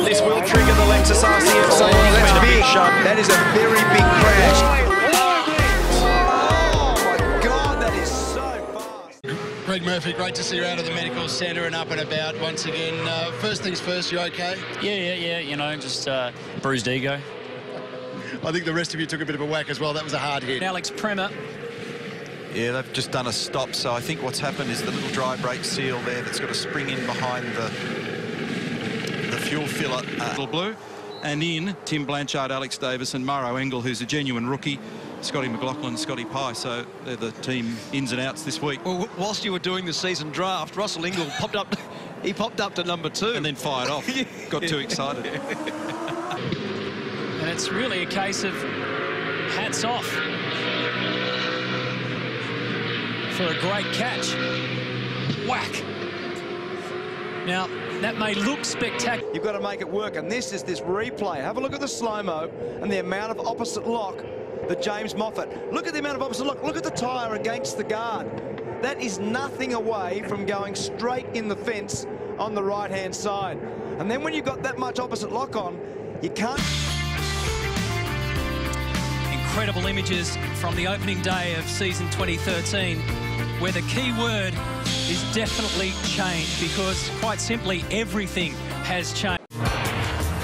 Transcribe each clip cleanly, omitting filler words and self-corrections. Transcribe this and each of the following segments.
This will trigger the Lexus RCF. Oh, that's big. That is a very big crash. Oh my God, that is so fast. Greg Murphy, great to see you out of the medical centre and up and about once again. First things first, you okay? Yeah, you know, just bruised ego. I think the rest of you took a bit of a whack as well. That was a hard hit. Alex Premer. Yeah, they've just done a stop, so I think what's happened is the little dry brake seal there that's got a spring in behind the fuel filler. Little blue. And in, Tim Blanchard, Alex Davis and Murrow Engel, who's a genuine rookie, Scotty McLaughlin, Scotty Pye, so they're the team ins and outs this week. Well, whilst you were doing the season draft, Russell Ingall popped up to number 2. And then fired off. Got too excited. And it's really a case of hats off for a great catch. Whack. Now, that may look spectacular. You've got to make it work, and this is this replay. Have a look at the slow-mo and the amount of opposite lock that James Moffat. Look at the amount of opposite lock. Look at the tyre against the guard. That is nothing away from going straight in the fence on the right-hand side. And then when you've got that much opposite lock on, you can't... Incredible images from the opening day of season 2013, where the key word is definitely change, because quite simply everything has changed.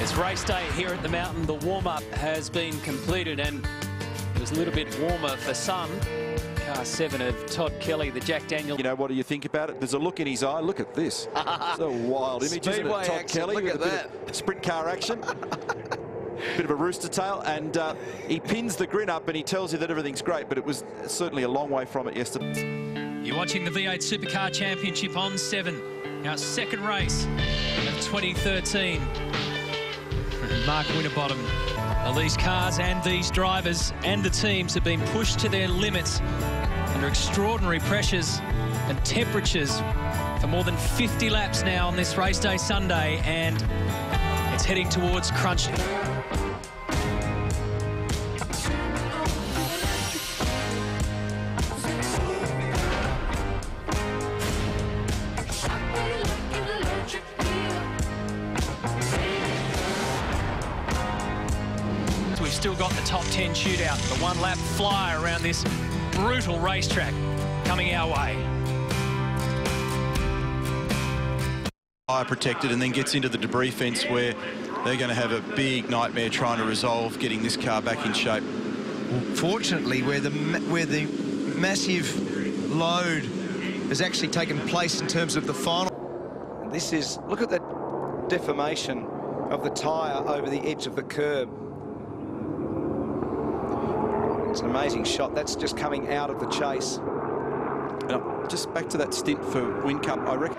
It's race day here at the mountain. The warm-up has been completed and it was a little bit warmer for some. Car 7 of Todd Kelly, the Jack Daniel. You know, what do you think about it? There's a look in his eye. Look at this. It's a wild image, isn't it? Todd Kelly, look at that. Sprint car action. Bit of a rooster tail, and he pins the grin up and he tells you that everything's great, but it was certainly a long way from it yesterday. You're watching the V8 Supercar Championship on 7. Our second race of 2013. Mark Winterbottom. Well, these cars and these drivers and the teams have been pushed to their limits under extraordinary pressures and temperatures for more than 50 laps now on this race day Sunday, and it's heading towards crunch. We've still got the top 10 shootout, the one-lap fly around this brutal racetrack coming our way. Fire protected, and then gets into the debris fence where they're going to have a big nightmare trying to resolve getting this car back in shape. Fortunately, where the massive load has actually taken place in terms of the final. This is, look at that deformation of the tyre over the edge of the curb. It's an amazing shot. That's just coming out of the chase. Just back to that stint for Whincup, I reckon.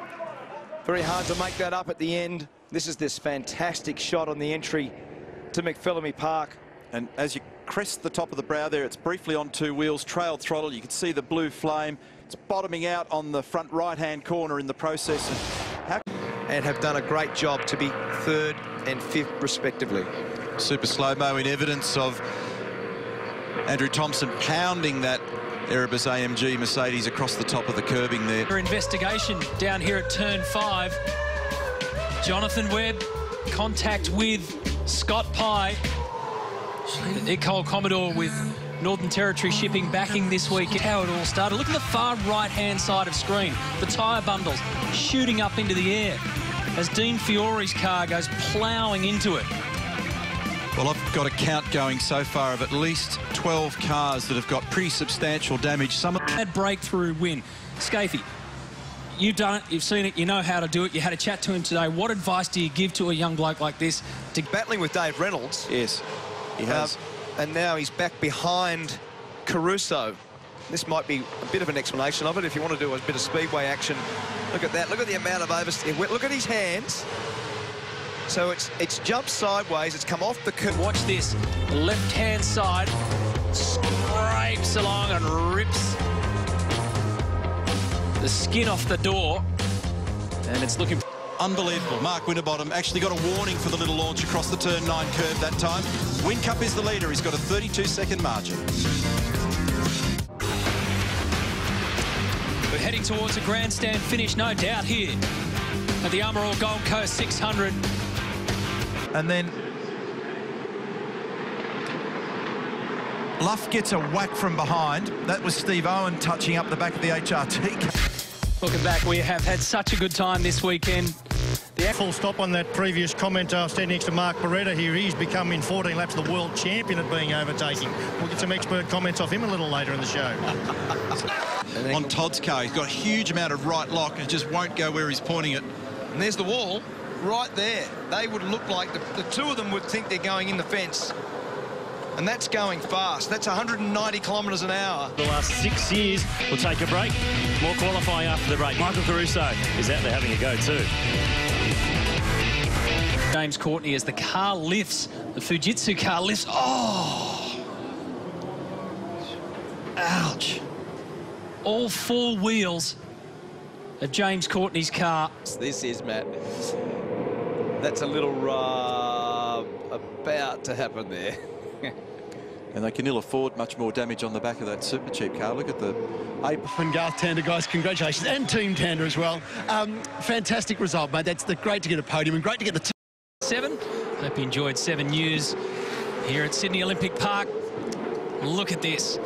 Very hard to make that up at the end. This is this fantastic shot on the entry to McPhillamy Park. And as you crest the top of the brow there, it's briefly on 2 wheels, trailed throttle. You can see the blue flame. It's bottoming out on the front right-hand corner in the process. And have done a great job to be 3rd and 5th, respectively. Super slow-mo in evidence of Andrew Thompson pounding that Erebus AMG Mercedes across the top of the curbing there. Investigation down here at turn 5. Jonathan Webb, contact with Scott Pye. Nicole Commodore with Northern Territory Shipping backing this week. How it all started. Look at the far right-hand side of screen. The tyre bundles shooting up into the air as Dean Fiore's car goes ploughing into it. Well, I've got a count going so far of at least 12 cars that have got pretty substantial damage. Some of that breakthrough win. Scafey, you've done it, you've seen it, you know how to do it. You had a chat to him today. What advice do you give to a young bloke like this? Battling with Dave Reynolds. Yes, he has. And now he's back behind Caruso. This might be a bit of an explanation of it if you want to do a bit of speedway action. Look at that. Look at the amount of oversteer. Look at his hands. So it's jumped sideways. It's come off the curb. Watch this. The left-hand side scrapes along and rips the skin off the door. And it's looking... Unbelievable. Mark Winterbottom actually got a warning for the little launch across the turn 9 curve that time. Whincup is the leader. He's got a 32-second margin. We're heading towards a grandstand finish, no doubt, here at the Armour All Gold Coast 600. And then Luff gets a whack from behind. That was Steve Owen touching up the back of the HRT. Looking back, we have had such a good time this weekend. Full stop on that previous comment. Standing next to Mark Beretta here. He's become, in 14 laps, the world champion at being overtaking. We'll get some expert comments off him a little later in the show. On Todd's car, he's got a huge amount of right lock and just won't go where he's pointing it. And there's the wall right there. They would look like the two of them would think they're going in the fence. And that's going fast. That's 190 kilometres an hour. The last 6 years. We'll take a break. More qualifying after the break. Michael Caruso is out there having a go too. James Courtney, as the car lifts, the Fujitsu car lifts. Oh! Ouch. All four wheels of James Courtney's car. This is, Matt. That's a little about to happen there. And they can ill afford much more damage on the back of that super cheap car. Look at the And Garth Tander, guys, congratulations. And Team Tander as well. Fantastic result, mate. That's great to get a podium and great to get the 7. Hope you enjoyed 7 News here at Sydney Olympic Park. Look at this.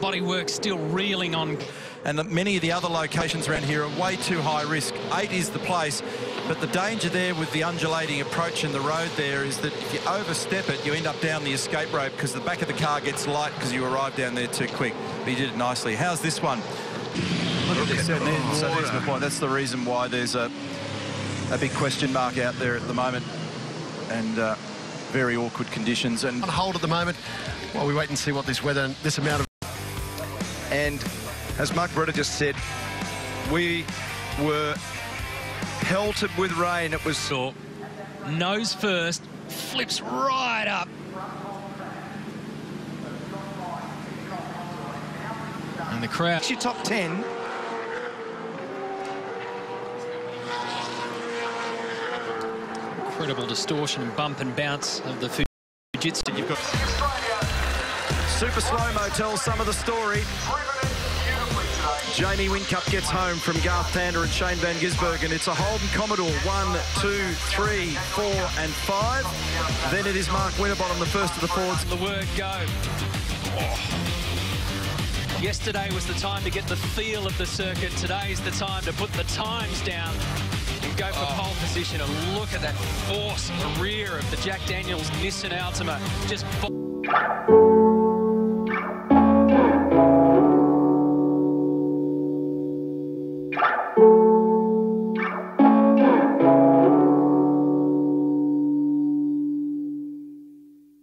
Bodywork still reeling on. And many of the other locations around here are way too high risk. 8 is the place, but the danger there with the undulating approach in the road there is that if you overstep it, you end up down the escape rope because the back of the car gets light because you arrive down there too quick. But you did it nicely. How's this one? Look at this. So there's the point. That's the reason why there's a big question mark out there at the moment, and very awkward conditions. And on hold at the moment while we wait and see what this weather and this amount of... And as Mark Beretta just said, we were pelted with rain. It was So, nose first, flips right up. And the crowd. actually top 10. Incredible distortion and bump and bounce of the Fujitsu. You've got Super slow-mo tells some of the story. Jamie Whincup gets home from Garth Tander and Shane Van Gisbergen. It's a Holden Commodore 1, 2, 3, 4 and 5. Then it is Mark Winterbottom, the first of the Fords. the word go. Oh. Yesterday was the time to get the feel of the circuit. Today's the time to put the times down and go for pole position. And look at that force rear of the Jack Daniels Nissan Altima. Just